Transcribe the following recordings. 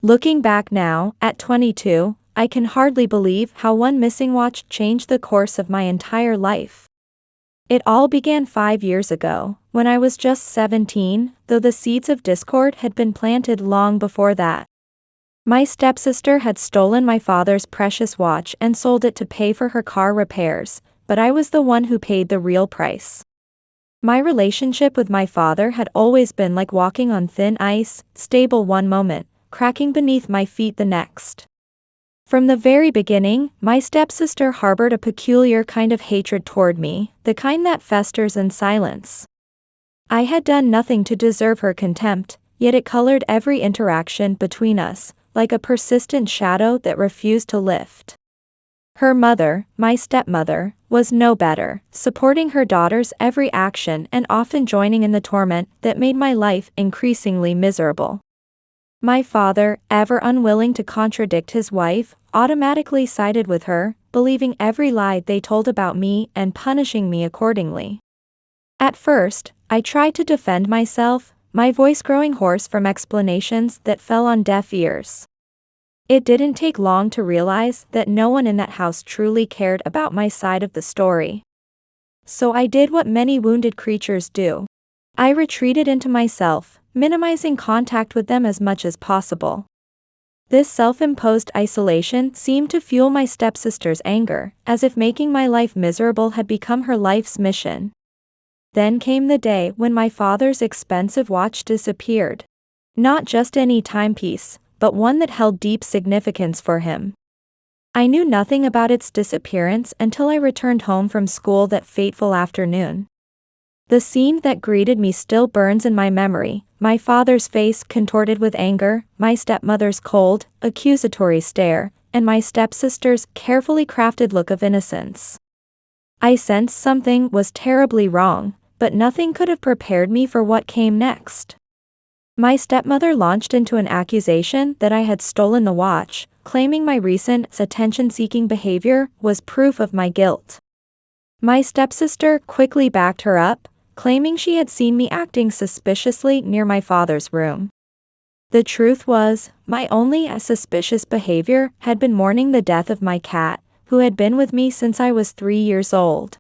Looking back now, at 22, I can hardly believe how one missing watch changed the course of my entire life. It all began 5 years ago, when I was just 17, though the seeds of discord had been planted long before that. My stepsister had stolen my father's precious watch and sold it to pay for her car repairs, but I was the one who paid the real price. My relationship with my father had always been like walking on thin ice, stable one moment, cracking beneath my feet the next. From the very beginning, my stepsister harbored a peculiar kind of hatred toward me, the kind that festers in silence. I had done nothing to deserve her contempt, yet it colored every interaction between us, like a persistent shadow that refused to lift. Her mother, my stepmother, was no better, supporting her daughter's every action and often joining in the torment that made my life increasingly miserable. My father, ever unwilling to contradict his wife, automatically sided with her, believing every lie they told about me and punishing me accordingly. At first, I tried to defend myself, my voice growing hoarse from explanations that fell on deaf ears. It didn't take long to realize that no one in that house truly cared about my side of the story. So I did what many wounded creatures do. I retreated into myself, minimizing contact with them as much as possible. This self-imposed isolation seemed to fuel my stepsister's anger, as if making my life miserable had become her life's mission. Then came the day when my father's expensive watch disappeared. Not just any timepiece, but one that held deep significance for him. I knew nothing about its disappearance until I returned home from school that fateful afternoon. The scene that greeted me still burns in my memory, my father's face contorted with anger, my stepmother's cold, accusatory stare, and my stepsister's carefully crafted look of innocence. I sensed something was terribly wrong, but nothing could have prepared me for what came next. My stepmother launched into an accusation that I had stolen the watch, claiming my recent attention-seeking behavior was proof of my guilt. My stepsister quickly backed her up, claiming she had seen me acting suspiciously near my father's room. The truth was, my only suspicious behavior had been mourning the death of my cat, who had been with me since I was 3 years old.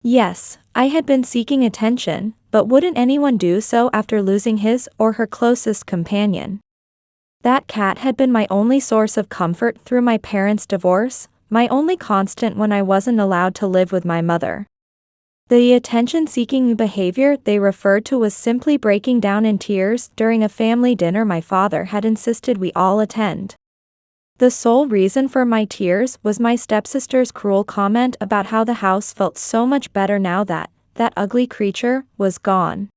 Yes, I had been seeking attention, but wouldn't anyone do so after losing his or her closest companion? That cat had been my only source of comfort through my parents' divorce, my only constant when I wasn't allowed to live with my mother. The attention-seeking behavior they referred to was simply breaking down in tears during a family dinner my father had insisted we all attend. The sole reason for my tears was my stepsister's cruel comment about how the house felt so much better now that ugly creature was gone.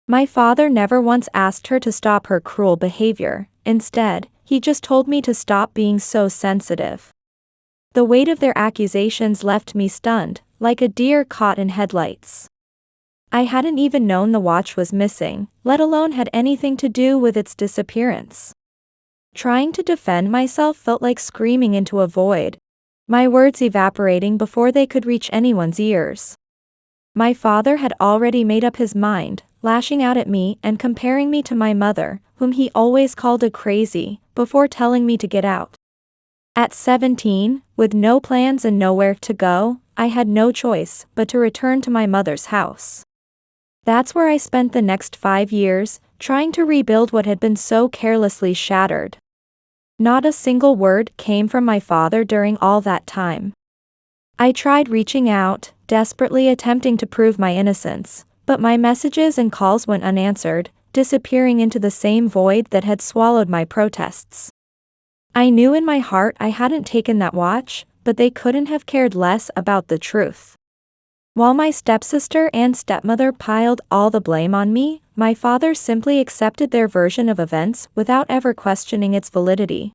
My father never once asked her to stop her cruel behavior. Instead, he just told me to stop being so sensitive. The weight of their accusations left me stunned, like a deer caught in headlights. I hadn't even known the watch was missing, let alone had anything to do with its disappearance. Trying to defend myself felt like screaming into a void, my words evaporating before they could reach anyone's ears. My father had already made up his mind, lashing out at me and comparing me to my mother, whom he always called a crazy, before telling me to get out. At 17, with no plans and nowhere to go, I had no choice but to return to my mother's house. That's where I spent the next 5 years, trying to rebuild what had been so carelessly shattered. Not a single word came from my father during all that time. I tried reaching out, desperately attempting to prove my innocence, but my messages and calls went unanswered, disappearing into the same void that had swallowed my protests. I knew in my heart I hadn't taken that watch, but they couldn't have cared less about the truth. While my stepsister and stepmother piled all the blame on me, my father simply accepted their version of events without ever questioning its validity.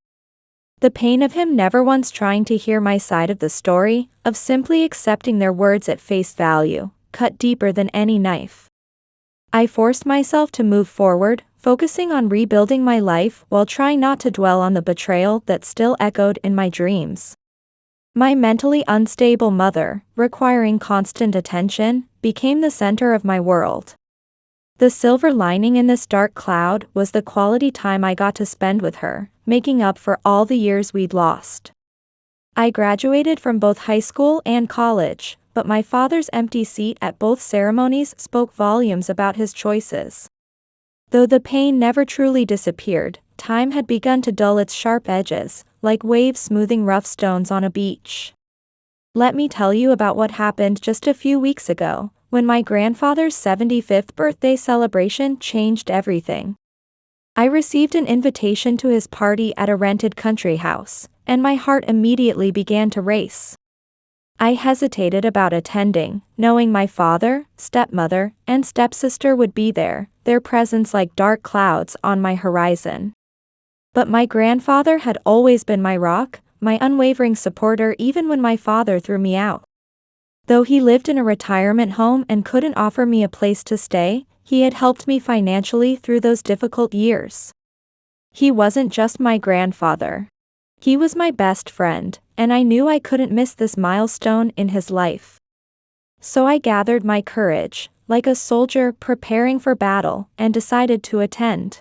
The pain of him never once trying to hear my side of the story, of simply accepting their words at face value, cut deeper than any knife. I forced myself to move forward, focusing on rebuilding my life while trying not to dwell on the betrayal that still echoed in my dreams. My mentally unstable mother, requiring constant attention, became the center of my world. The silver lining in this dark cloud was the quality time I got to spend with her, making up for all the years we'd lost. I graduated from both high school and college, but my father's empty seat at both ceremonies spoke volumes about his choices. Though the pain never truly disappeared, time had begun to dull its sharp edges, like waves smoothing rough stones on a beach. Let me tell you about what happened just a few weeks ago, when my grandfather's 75th birthday celebration changed everything. I received an invitation to his party at a rented country house, and my heart immediately began to race. I hesitated about attending, knowing my father, stepmother, and stepsister would be there, their presence like dark clouds on my horizon. But my grandfather had always been my rock, my unwavering supporter even when my father threw me out. Though he lived in a retirement home and couldn't offer me a place to stay, he had helped me financially through those difficult years. He wasn't just my grandfather. He was my best friend, and I knew I couldn't miss this milestone in his life. So I gathered my courage, like a soldier preparing for battle, and decided to attend.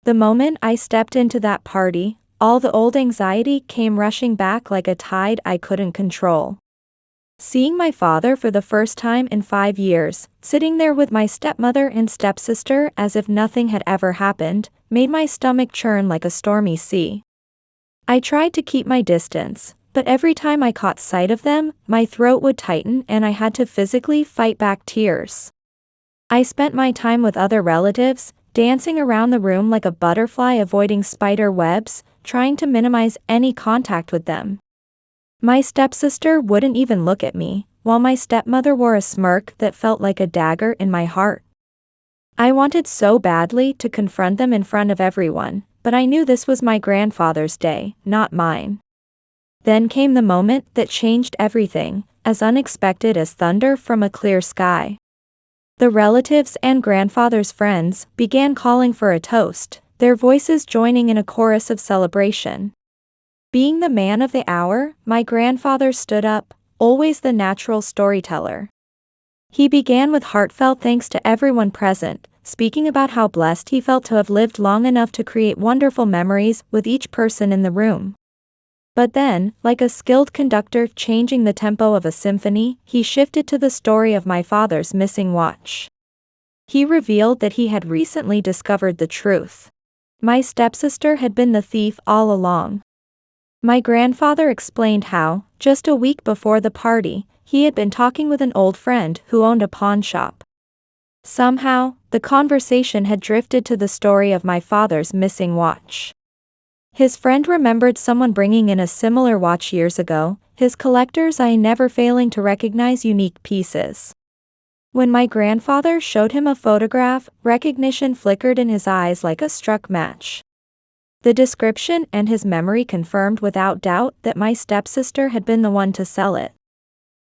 The moment I stepped into that party, all the old anxiety came rushing back like a tide I couldn't control. Seeing my father for the first time in 5 years, sitting there with my stepmother and stepsister as if nothing had ever happened, made my stomach churn like a stormy sea. I tried to keep my distance, but every time I caught sight of them, my throat would tighten and I had to physically fight back tears. I spent my time with other relatives, dancing around the room like a butterfly avoiding spider webs, trying to minimize any contact with them. My stepsister wouldn't even look at me, while my stepmother wore a smirk that felt like a dagger in my heart. I wanted so badly to confront them in front of everyone, but I knew this was my grandfather's day, not mine. Then came the moment that changed everything, as unexpected as thunder from a clear sky. The relatives and grandfather's friends began calling for a toast, their voices joining in a chorus of celebration. Being the man of the hour, my grandfather stood up, always the natural storyteller. He began with heartfelt thanks to everyone present, speaking about how blessed he felt to have lived long enough to create wonderful memories with each person in the room. But then, like a skilled conductor changing the tempo of a symphony, he shifted to the story of my father's missing watch. He revealed that he had recently discovered the truth. My stepsister had been the thief all along. My grandfather explained how, just a week before the party, he had been talking with an old friend who owned a pawn shop. Somehow, the conversation had drifted to the story of my father's missing watch. His friend remembered someone bringing in a similar watch years ago, his collector's eye never failing to recognize unique pieces. When my grandfather showed him a photograph, recognition flickered in his eyes like a struck match. The description and his memory confirmed without doubt that my stepsister had been the one to sell it.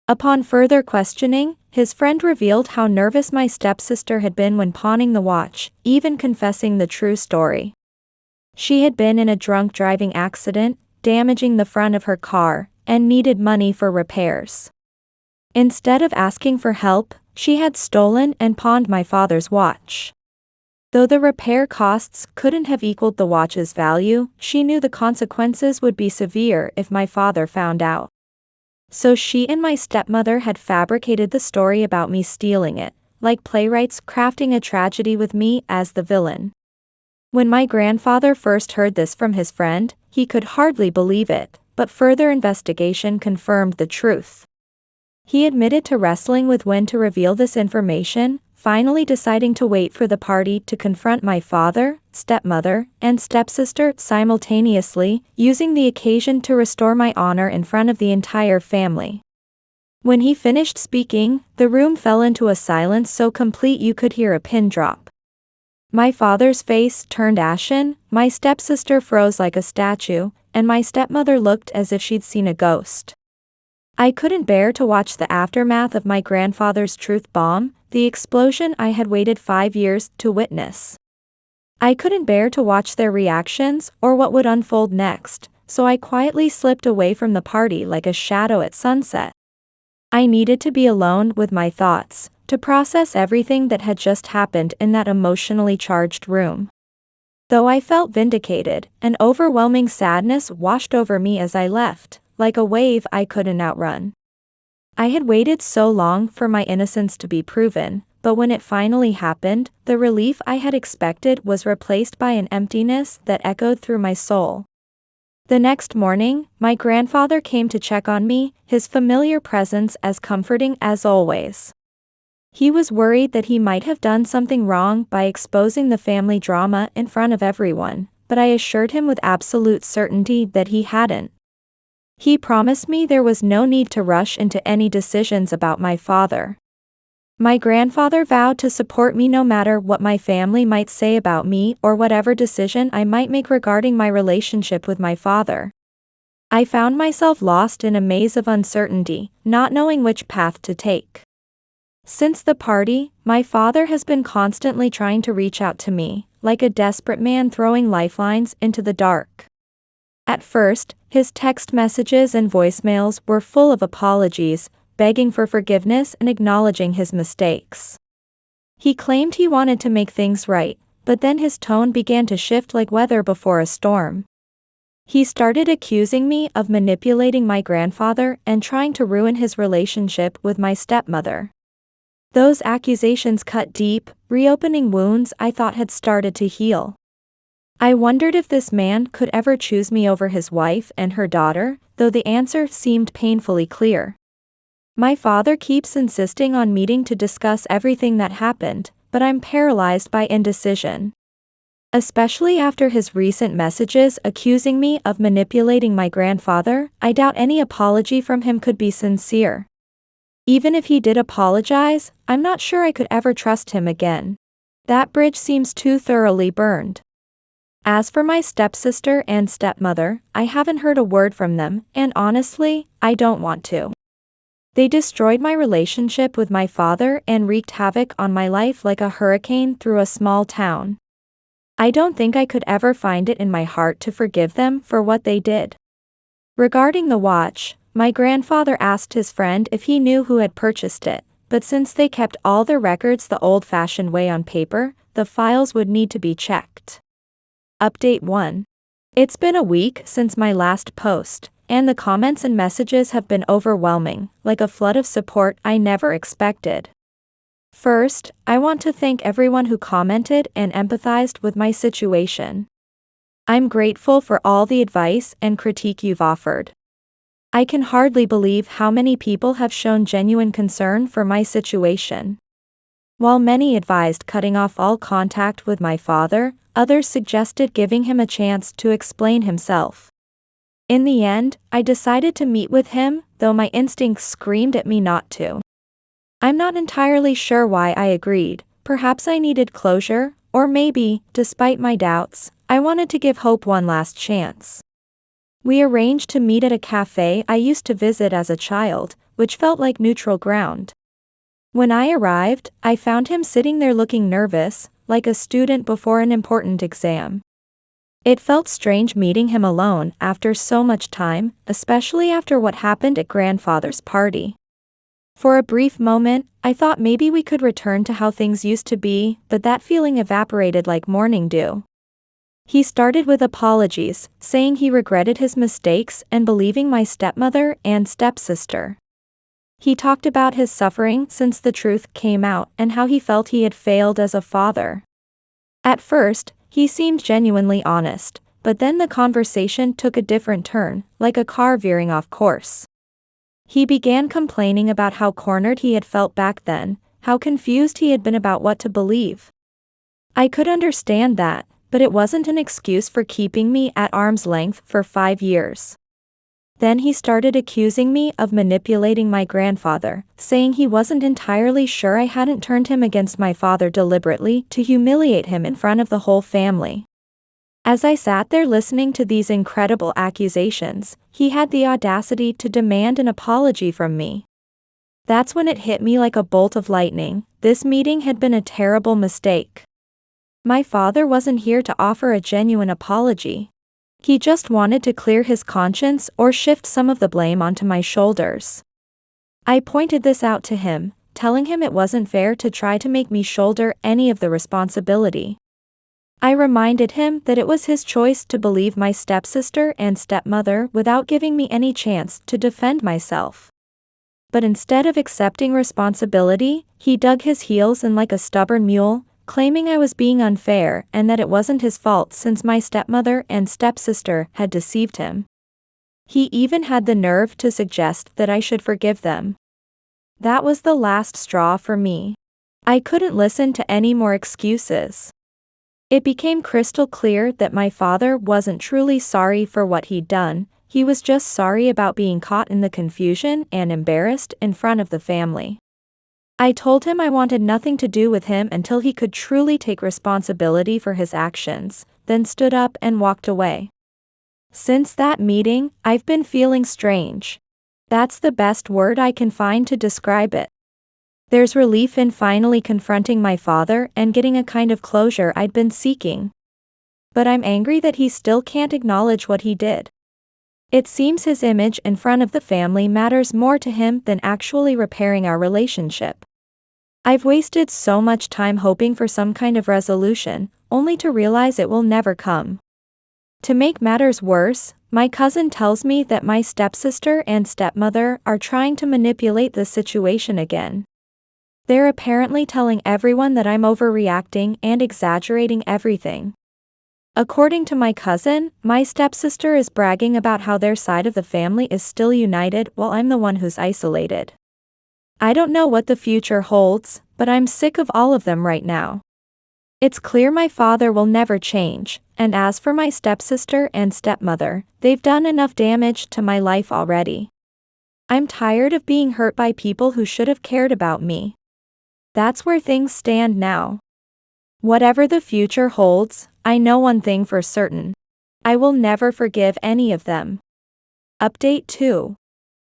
Upon further questioning, his friend revealed how nervous my stepsister had been when pawning the watch, even confessing the true story. She had been in a drunk driving accident, damaging the front of her car, and needed money for repairs. Instead of asking for help, she had stolen and pawned my father's watch. Though the repair costs couldn't have equaled the watch's value, she knew the consequences would be severe if my father found out. So she and my stepmother had fabricated the story about me stealing it, like playwrights crafting a tragedy with me as the villain. When my grandfather first heard this from his friend, he could hardly believe it, but further investigation confirmed the truth. He admitted to wrestling with when to reveal this information, finally deciding to wait for the party to confront my father, stepmother, and stepsister simultaneously, using the occasion to restore my honor in front of the entire family. When he finished speaking, the room fell into a silence so complete you could hear a pin drop. My father's face turned ashen, my stepsister froze like a statue, and my stepmother looked as if she'd seen a ghost. I couldn't bear to watch the aftermath of my grandfather's truth bomb, the explosion I had waited 5 years to witness. I couldn't bear to watch their reactions or what would unfold next, so I quietly slipped away from the party like a shadow at sunset. I needed to be alone with my thoughts, to process everything that had just happened in that emotionally charged room. Though I felt vindicated, an overwhelming sadness washed over me as I left, like a wave I couldn't outrun. I had waited so long for my innocence to be proven, but when it finally happened, the relief I had expected was replaced by an emptiness that echoed through my soul. The next morning, my grandfather came to check on me, his familiar presence as comforting as always. He was worried that he might have done something wrong by exposing the family drama in front of everyone, but I assured him with absolute certainty that he hadn't. He promised me there was no need to rush into any decisions about my father. My grandfather vowed to support me no matter what my family might say about me or whatever decision I might make regarding my relationship with my father. I found myself lost in a maze of uncertainty, not knowing which path to take. Since the party, my father has been constantly trying to reach out to me, like a desperate man throwing lifelines into the dark. At first, his text messages and voicemails were full of apologies, begging for forgiveness and acknowledging his mistakes. He claimed he wanted to make things right, but then his tone began to shift like weather before a storm. He started accusing me of manipulating my grandfather and trying to ruin his relationship with my stepmother. Those accusations cut deep, reopening wounds I thought had started to heal. I wondered if this man could ever choose me over his wife and her daughter, though the answer seemed painfully clear. My father keeps insisting on meeting to discuss everything that happened, but I'm paralyzed by indecision. Especially after his recent messages accusing me of manipulating my grandfather, I doubt any apology from him could be sincere. Even if he did apologize, I'm not sure I could ever trust him again. That bridge seems too thoroughly burned. As for my stepsister and stepmother, I haven't heard a word from them, and honestly, I don't want to. They destroyed my relationship with my father and wreaked havoc on my life like a hurricane through a small town. I don't think I could ever find it in my heart to forgive them for what they did. Regarding the watch, my grandfather asked his friend if he knew who had purchased it, but since they kept all their records the old-fashioned way on paper, the files would need to be checked. Update 1. It's been a week since my last post, and the comments and messages have been overwhelming, like a flood of support I never expected. First, I want to thank everyone who commented and empathized with my situation. I'm grateful for all the advice and critique you've offered. I can hardly believe how many people have shown genuine concern for my situation. While many advised cutting off all contact with my father, others suggested giving him a chance to explain himself. In the end, I decided to meet with him, though my instincts screamed at me not to. I'm not entirely sure why I agreed. Perhaps I needed closure, or maybe, despite my doubts, I wanted to give hope one last chance. We arranged to meet at a cafe I used to visit as a child, which felt like neutral ground. When I arrived, I found him sitting there looking nervous, like a student before an important exam. It felt strange meeting him alone after so much time, especially after what happened at grandfather's party. For a brief moment, I thought maybe we could return to how things used to be, but that feeling evaporated like morning dew. He started with apologies, saying he regretted his mistakes and believing my stepmother and stepsister. He talked about his suffering since the truth came out and how he felt he had failed as a father. At first, he seemed genuinely honest, but then the conversation took a different turn, like a car veering off course. He began complaining about how cornered he had felt back then, how confused he had been about what to believe. I could understand that, but it wasn't an excuse for keeping me at arm's length for 5 years. Then he started accusing me of manipulating my grandfather, saying he wasn't entirely sure I hadn't turned him against my father deliberately to humiliate him in front of the whole family. As I sat there listening to these incredible accusations, he had the audacity to demand an apology from me. That's when it hit me like a bolt of lightning. This meeting had been a terrible mistake. My father wasn't here to offer a genuine apology. He just wanted to clear his conscience or shift some of the blame onto my shoulders. I pointed this out to him, telling him it wasn't fair to try to make me shoulder any of the responsibility. I reminded him that it was his choice to believe my stepsister and stepmother without giving me any chance to defend myself. But instead of accepting responsibility, he dug his heels in like a stubborn mule, claiming I was being unfair and that it wasn't his fault since my stepmother and stepsister had deceived him. He even had the nerve to suggest that I should forgive them. That was the last straw for me. I couldn't listen to any more excuses. It became crystal clear that my father wasn't truly sorry for what he'd done, he was just sorry about being caught in the confusion and embarrassed in front of the family. I told him I wanted nothing to do with him until he could truly take responsibility for his actions, then stood up and walked away. Since that meeting, I've been feeling strange. That's the best word I can find to describe it. There's relief in finally confronting my father and getting a kind of closure I'd been seeking. But I'm angry that he still can't acknowledge what he did. It seems his image in front of the family matters more to him than actually repairing our relationship. I've wasted so much time hoping for some kind of resolution, only to realize it will never come. To make matters worse, my cousin tells me that my stepsister and stepmother are trying to manipulate the situation again. They're apparently telling everyone that I'm overreacting and exaggerating everything. According to my cousin, my stepsister is bragging about how their side of the family is still united while I'm the one who's isolated. I don't know what the future holds, but I'm sick of all of them right now. It's clear my father will never change, and as for my stepsister and stepmother, they've done enough damage to my life already. I'm tired of being hurt by people who should have cared about me. That's where things stand now. Whatever the future holds, I know one thing for certain. I will never forgive any of them. Update 2.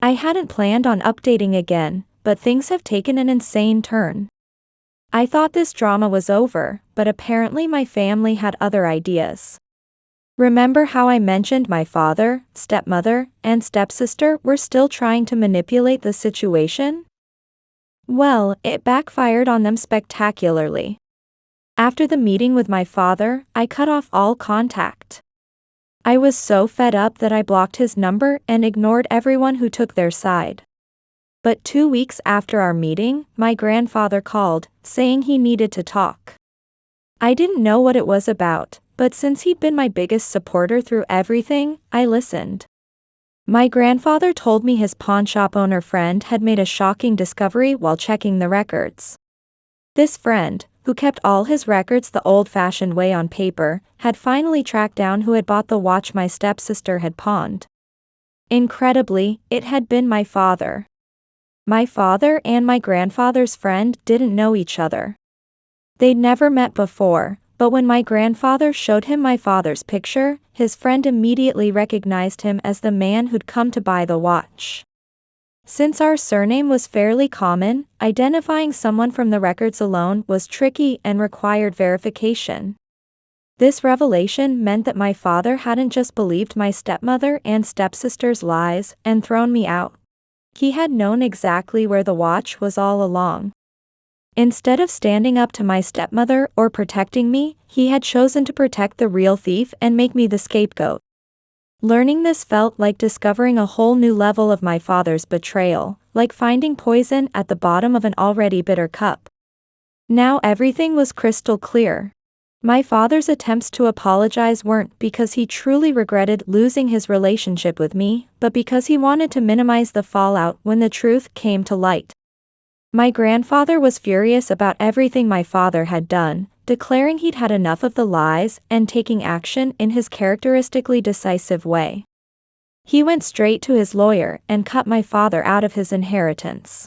I hadn't planned on updating again, but things have taken an insane turn. I thought this drama was over, but apparently my family had other ideas. Remember how I mentioned my father, stepmother, and stepsister were still trying to manipulate the situation? Well, it backfired on them spectacularly. After the meeting with my father, I cut off all contact. I was so fed up that I blocked his number and ignored everyone who took their side. But 2 weeks after our meeting, my grandfather called, saying he needed to talk. I didn't know what it was about, but since he'd been my biggest supporter through everything, I listened. My grandfather told me his pawnshop owner friend had made a shocking discovery while checking the records. This friend, who kept all his records the old-fashioned way on paper, had finally tracked down who had bought the watch my stepsister had pawned. Incredibly, it had been my father. My father and my grandfather's friend didn't know each other. They'd never met before, but when my grandfather showed him my father's picture, his friend immediately recognized him as the man who'd come to buy the watch. Since our surname was fairly common, identifying someone from the records alone was tricky and required verification. This revelation meant that my father hadn't just believed my stepmother and stepsister's lies and thrown me out. He had known exactly where the watch was all along. Instead of standing up to my stepmother or protecting me, he had chosen to protect the real thief and make me the scapegoat. Learning this felt like discovering a whole new level of my father's betrayal, like finding poison at the bottom of an already bitter cup. Now everything was crystal clear. My father's attempts to apologize weren't because he truly regretted losing his relationship with me, but because he wanted to minimize the fallout when the truth came to light. My grandfather was furious about everything my father had done, declaring he'd had enough of the lies and taking action in his characteristically decisive way. He went straight to his lawyer and cut my father out of his inheritance.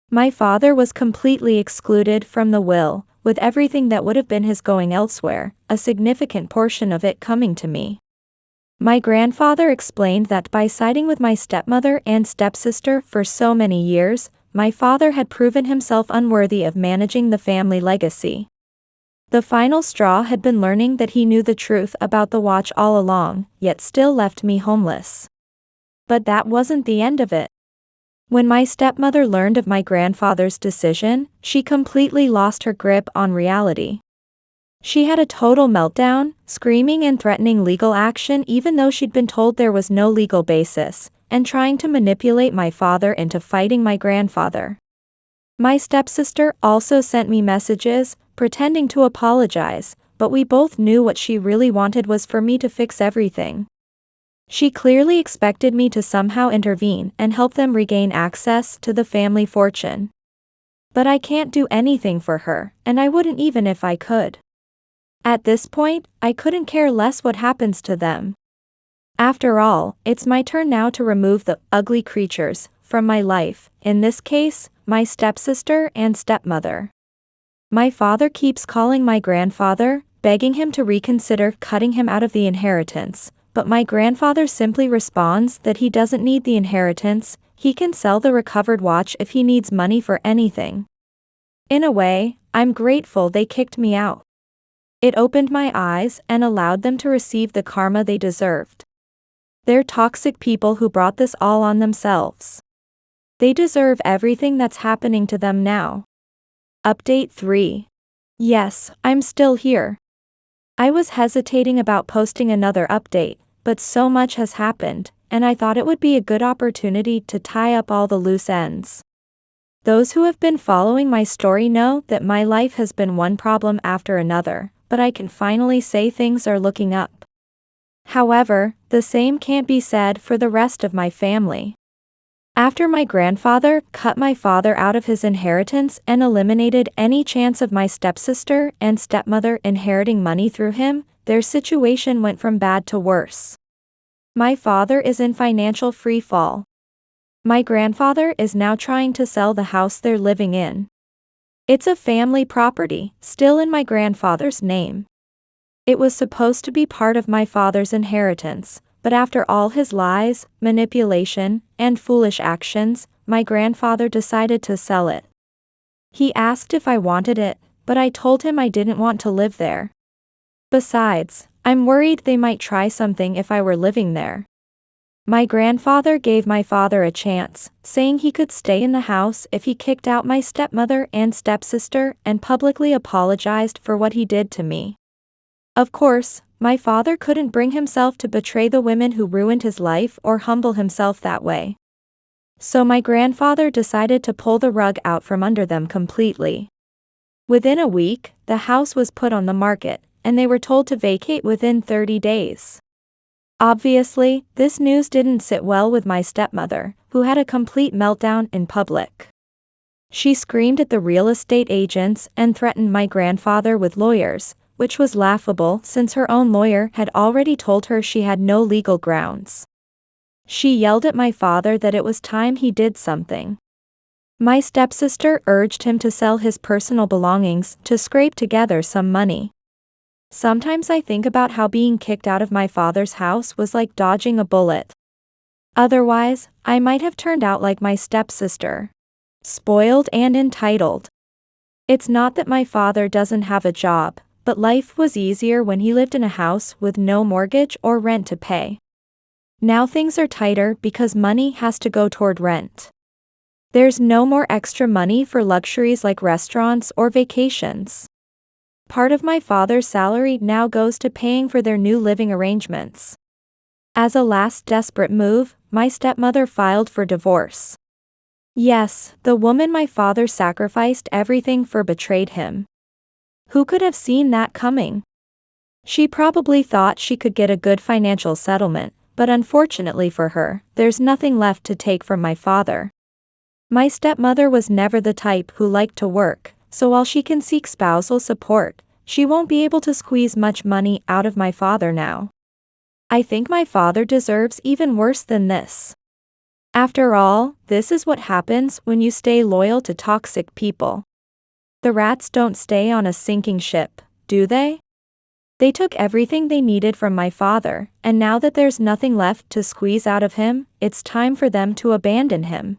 My father was completely excluded from the will, with everything that would have been his going elsewhere, a significant portion of it coming to me. My grandfather explained that by siding with my stepmother and stepsister for so many years, my father had proven himself unworthy of managing the family legacy. The final straw had been learning that he knew the truth about the watch all along, yet still left me homeless. But that wasn't the end of it. When my stepmother learned of my grandfather's decision, she completely lost her grip on reality. She had a total meltdown, screaming and threatening legal action even though she'd been told there was no legal basis, and trying to manipulate my father into fighting my grandfather. My stepsister also sent me messages, pretending to apologize, but we both knew what she really wanted was for me to fix everything. She clearly expected me to somehow intervene and help them regain access to the family fortune. But I can't do anything for her, and I wouldn't even if I could. At this point, I couldn't care less what happens to them. After all, it's my turn now to remove the ugly creatures from my life, in this case, my stepsister and stepmother. My father keeps calling my grandfather, begging him to reconsider cutting him out of the inheritance, but my grandfather simply responds that he doesn't need the inheritance, he can sell the recovered watch if he needs money for anything. In a way, I'm grateful they kicked me out. It opened my eyes and allowed them to receive the karma they deserved. They're toxic people who brought this all on themselves. They deserve everything that's happening to them now. Update 3. Yes, I'm still here. I was hesitating about posting another update, but so much has happened, and I thought it would be a good opportunity to tie up all the loose ends. Those who have been following my story know that my life has been one problem after another, but I can finally say things are looking up. However, the same can't be said for the rest of my family. After my grandfather cut my father out of his inheritance and eliminated any chance of my stepsister and stepmother inheriting money through him, their situation went from bad to worse. My father is in financial free fall. My grandfather is now trying to sell the house they're living in. It's a family property, still in my grandfather's name. It was supposed to be part of my father's inheritance, but after all his lies, manipulation, and foolish actions, my grandfather decided to sell it. He asked if I wanted it, but I told him I didn't want to live there. Besides, I'm worried they might try something if I were living there. My grandfather gave my father a chance, saying he could stay in the house if he kicked out my stepmother and stepsister and publicly apologized for what he did to me. Of course, my father couldn't bring himself to betray the women who ruined his life or humble himself that way. So my grandfather decided to pull the rug out from under them completely. Within a week, the house was put on the market, and they were told to vacate within 30 days. Obviously, this news didn't sit well with my stepmother, who had a complete meltdown in public. She screamed at the real estate agents and threatened my grandfather with lawyers, which was laughable since her own lawyer had already told her she had no legal grounds. She yelled at my father that it was time he did something. My stepsister urged him to sell his personal belongings to scrape together some money. Sometimes I think about how being kicked out of my father's house was like dodging a bullet. Otherwise, I might have turned out like my stepsister. Spoiled and entitled. It's not that my father doesn't have a job, but life was easier when he lived in a house with no mortgage or rent to pay. Now things are tighter because money has to go toward rent. There's no more extra money for luxuries like restaurants or vacations. Part of my father's salary now goes to paying for their new living arrangements. As a last desperate move, my stepmother filed for divorce. Yes, the woman my father sacrificed everything for betrayed him. Who could have seen that coming? She probably thought she could get a good financial settlement, but unfortunately for her, there's nothing left to take from my father. My stepmother was never the type who liked to work, so while she can seek spousal support, she won't be able to squeeze much money out of my father now. I think my father deserves even worse than this. After all, this is what happens when you stay loyal to toxic people. The rats don't stay on a sinking ship, do they? They took everything they needed from my father, and now that there's nothing left to squeeze out of him, it's time for them to abandon him.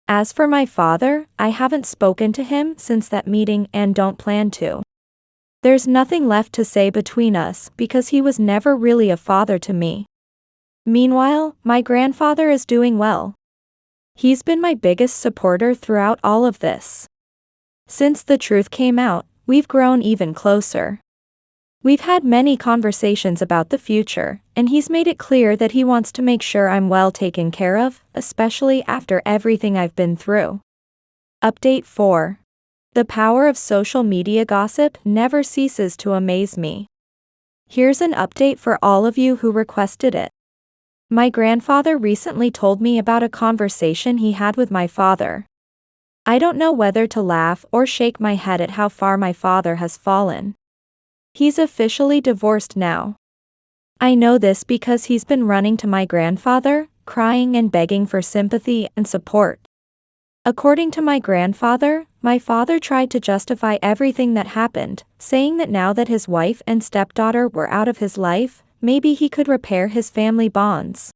As for my father, I haven't spoken to him since that meeting and don't plan to. There's nothing left to say between us because he was never really a father to me. Meanwhile, my grandfather is doing well. He's been my biggest supporter throughout all of this. Since the truth came out, we've grown even closer. We've had many conversations about the future, and he's made it clear that he wants to make sure I'm well taken care of, especially after everything I've been through. Update 4. The power of social media gossip never ceases to amaze me. Here's an update for all of you who requested it. My grandfather recently told me about a conversation he had with my father. I don't know whether to laugh or shake my head at how far my father has fallen. He's officially divorced now. I know this because he's been running to my grandfather, crying and begging for sympathy and support. According to my grandfather, my father tried to justify everything that happened, saying that now that his wife and stepdaughter were out of his life, maybe he could repair his family bonds.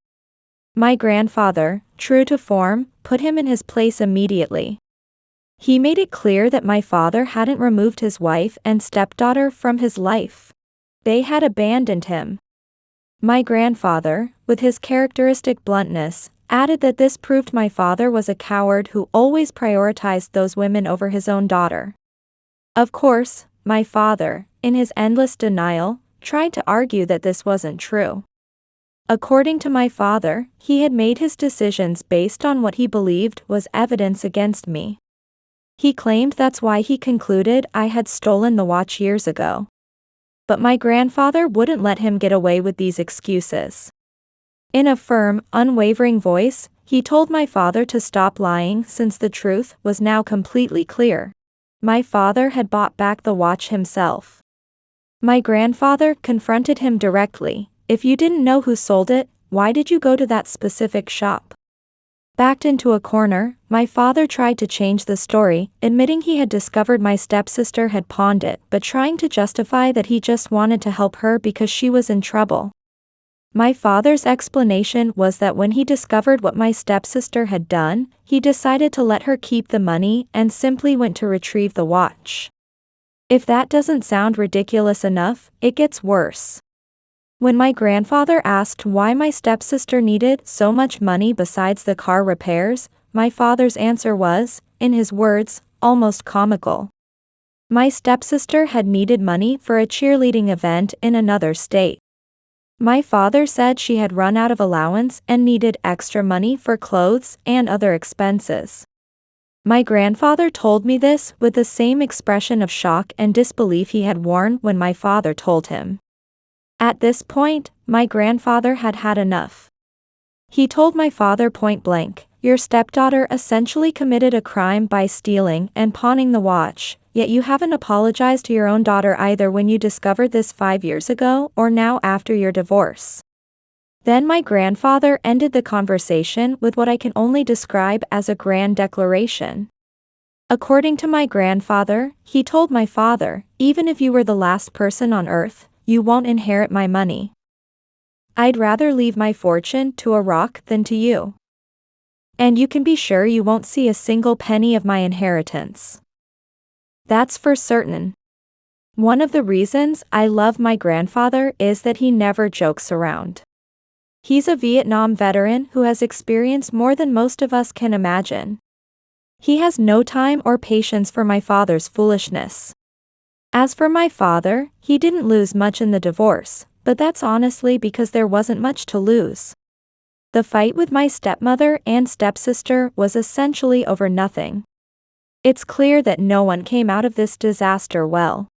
My grandfather, true to form, put him in his place immediately. He made it clear that my father hadn't removed his wife and stepdaughter from his life. They had abandoned him. My grandfather, with his characteristic bluntness, added that this proved my father was a coward who always prioritized those women over his own daughter. Of course, my father, in his endless denial, tried to argue that this wasn't true. According to my father, he had made his decisions based on what he believed was evidence against me. He claimed that's why he concluded I had stolen the watch years ago. But my grandfather wouldn't let him get away with these excuses. In a firm, unwavering voice, he told my father to stop lying since the truth was now completely clear. My father had bought back the watch himself. My grandfather confronted him directly. If you didn't know who sold it, why did you go to that specific shop? Backed into a corner, my father tried to change the story, admitting he had discovered my stepsister had pawned it but trying to justify that he just wanted to help her because she was in trouble. My father's explanation was that when he discovered what my stepsister had done, he decided to let her keep the money and simply went to retrieve the watch. If that doesn't sound ridiculous enough, it gets worse. When my grandfather asked why my stepsister needed so much money besides the car repairs, my father's answer was, in his words, almost comical. My stepsister had needed money for a cheerleading event in another state. My father said she had run out of allowance and needed extra money for clothes and other expenses. My grandfather told me this with the same expression of shock and disbelief he had worn when my father told him. At this point, my grandfather had had enough. He told my father point blank, "Your stepdaughter essentially committed a crime by stealing and pawning the watch, yet you haven't apologized to your own daughter either when you discovered this 5 years ago or now after your divorce." Then my grandfather ended the conversation with what I can only describe as a grand declaration. According to my grandfather, he told my father, "Even if you were the last person on earth, you won't inherit my money. I'd rather leave my fortune to a rock than to you. And you can be sure you won't see a single penny of my inheritance. That's for certain." One of the reasons I love my grandfather is that he never jokes around. He's a Vietnam veteran who has experienced more than most of us can imagine. He has no time or patience for my father's foolishness. As for my father, he didn't lose much in the divorce, but that's honestly because there wasn't much to lose. The fight with my stepmother and stepsister was essentially over nothing. It's clear that no one came out of this disaster well.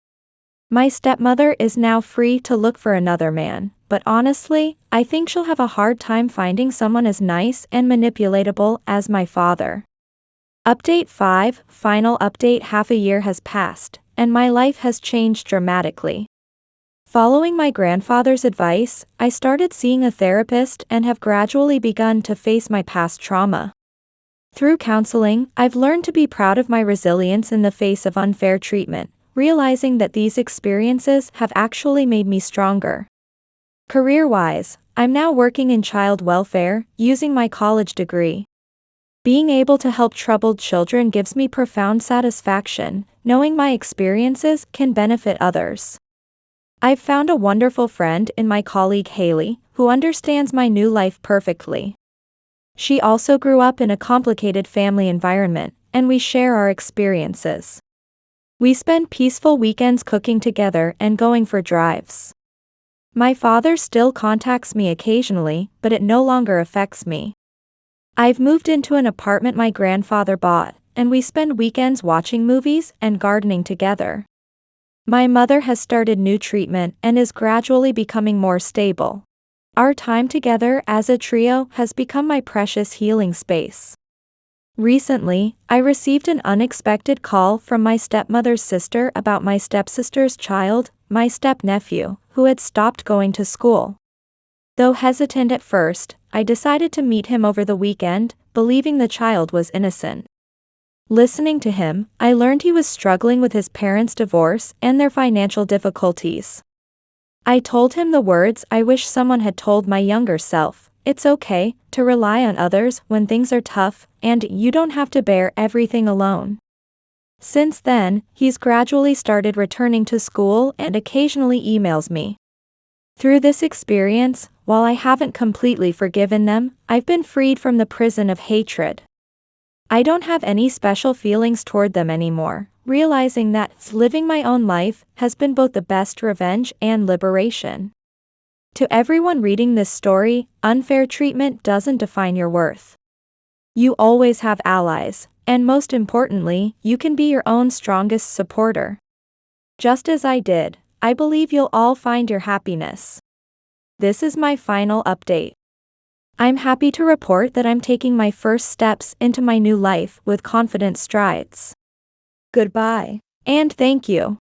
My stepmother is now free to look for another man, but honestly, I think she'll have a hard time finding someone as nice and manipulatable as my father. Update 5, final update. Half a year has passed, and my life has changed dramatically. Following my grandfather's advice, I started seeing a therapist and have gradually begun to face my past trauma. Through counseling, I've learned to be proud of my resilience in the face of unfair treatment, realizing that these experiences have actually made me stronger. Career-wise, I'm now working in child welfare, using my college degree. Being able to help troubled children gives me profound satisfaction, knowing my experiences can benefit others. I've found a wonderful friend in my colleague Haley, who understands my new life perfectly. She also grew up in a complicated family environment, and we share our experiences. We spend peaceful weekends cooking together and going for drives. My father still contacts me occasionally, but it no longer affects me. I've moved into an apartment my grandfather bought, and we spend weekends watching movies and gardening together. My mother has started new treatment and is gradually becoming more stable. Our time together as a trio has become my precious healing space. Recently, I received an unexpected call from my stepmother's sister about my stepsister's child, my stepnephew, who had stopped going to school. Though hesitant at first, I decided to meet him over the weekend, believing the child was innocent. Listening to him, I learned he was struggling with his parents' divorce and their financial difficulties. I told him the words I wish someone had told my younger self: it's okay to rely on others when things are tough, and you don't have to bear everything alone. Since then, he's gradually started returning to school and occasionally emails me. Through this experience, while I haven't completely forgiven them, I've been freed from the prison of hatred. I don't have any special feelings toward them anymore, realizing that living my own life has been both the best revenge and liberation. To everyone reading this story, unfair treatment doesn't define your worth. You always have allies, and most importantly, you can be your own strongest supporter. Just as I did, I believe you'll all find your happiness. This is my final update. I'm happy to report that I'm taking my first steps into my new life with confident strides. Goodbye, and thank you.